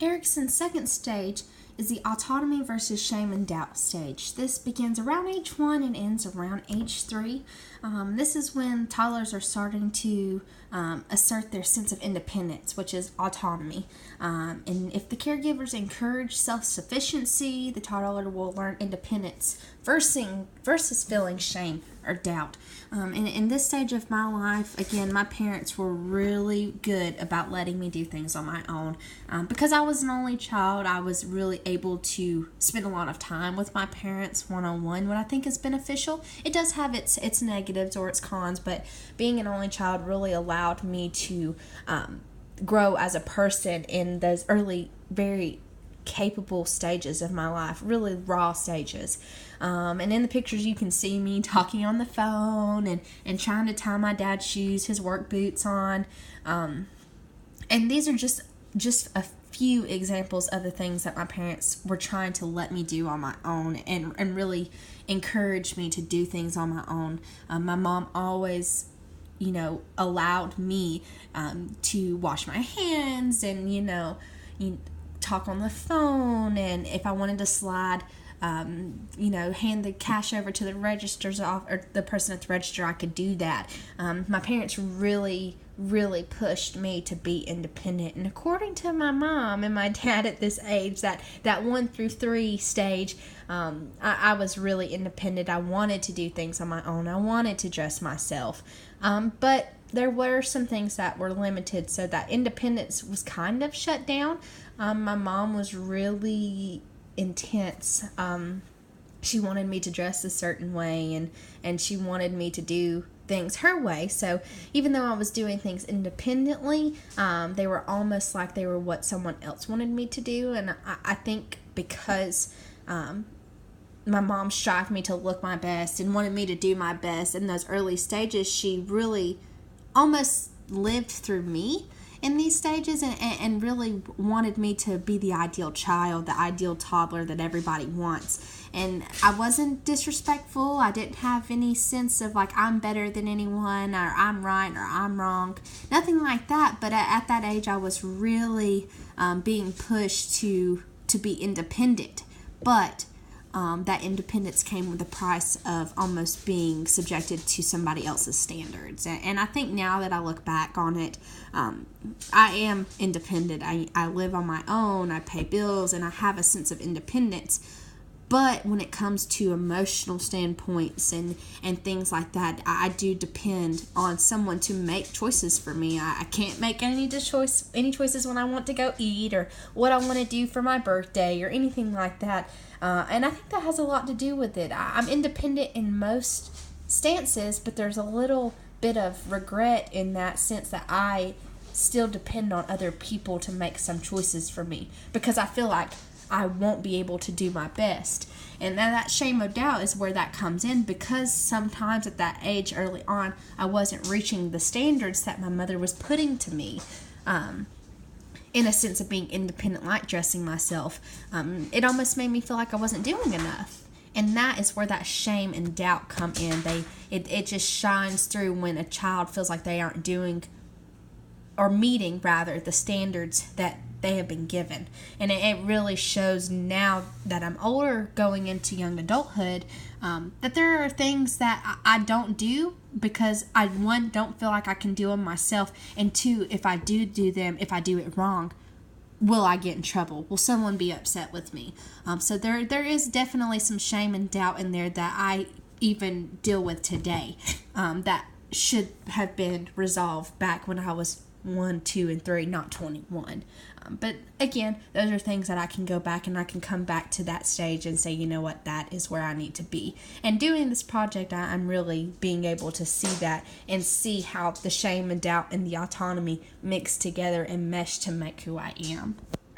Erikson's second stage is the autonomy versus shame and doubt stage. This begins around age 1 and ends around age 3. This is when toddlers are starting to assert their sense of independence, which is autonomy. And if the caregivers encourage self-sufficiency, the toddler will learn independence versus feeling shame or doubt. And in this stage of my life, again, my parents were really good about letting me do things on my own. Because I was an only child, I was really able to spend a lot of time with my parents one-on-one, what I think is beneficial. It does have its negatives or its cons, but being an only child really allowed me to grow as a person in those early, very capable stages of my life, really raw stages. And in the pictures you can see me talking on the phone and trying to tie my dad's shoes, his work boots on. And these are just a few examples of the things that my parents were trying to let me do on my own and really encourage me to do things on my own. My mom always allowed me to wash my hands and talk on the phone, and if I wanted to slide hand the cash over to the registers or the person at the register, I could do that. My parents really pushed me to be independent, and according to my mom and my dad at this age, that 1 through 3 stage, I was really independent. I wanted to do things on my own. I wanted to dress myself, but there were some things that were limited, so that independence was kind of shut down. My mom was really intense. She wanted me to dress a certain way, and she wanted me to do things her way. So even though I was doing things independently, they were almost like they were what someone else wanted me to do. And I think because my mom strived me to look my best and wanted me to do my best in those early stages, she really almost lived through me in these stages and really wanted me to be the ideal child, the ideal toddler that everybody wants. And I wasn't disrespectful. I didn't have any sense of like I'm better than anyone, or I'm right or I'm wrong. Nothing like that. But at that age, I was really being pushed to be independent. But that independence came with the price of almost being subjected to somebody else's standards. And I think now that I look back on it, I am independent. I live on my own, I pay bills, and I have a sense of independence. But when it comes to emotional standpoints and things like that, I do depend on someone to make choices for me. I can't make any choices when I want to go eat or what I want to do for my birthday or anything like that. And I think that has a lot to do with it. I'm independent in most stances, but there's a little bit of regret in that sense that I still depend on other people to make some choices for me because I feel like I won't be able to do my best. And then that shame of doubt is where that comes in, because sometimes at that age early on, I wasn't reaching the standards that my mother was putting to me. In a sense of being independent, like dressing myself, it almost made me feel like I wasn't doing enough. And that is where that shame and doubt come in. It just shines through when a child feels like they aren't doing or meeting, rather, the standards that they have been given. And it really shows now that I'm older, going into young adulthood, that there are things that I don't do because I, 1, don't feel like I can do them myself, and 2, if I do them, if I do it wrong, will I get in trouble? Will someone be upset with me? So there is definitely some shame and doubt in there that I even deal with today, that should have been resolved back when I was 1, 2, and 3, not 21. But again, those are things that I can go back and I can come back to that stage and say, you know what, that is where I need to be. And doing this project, I'm really being able to see that and see how the shame and doubt and the autonomy mix together and mesh to make who I am.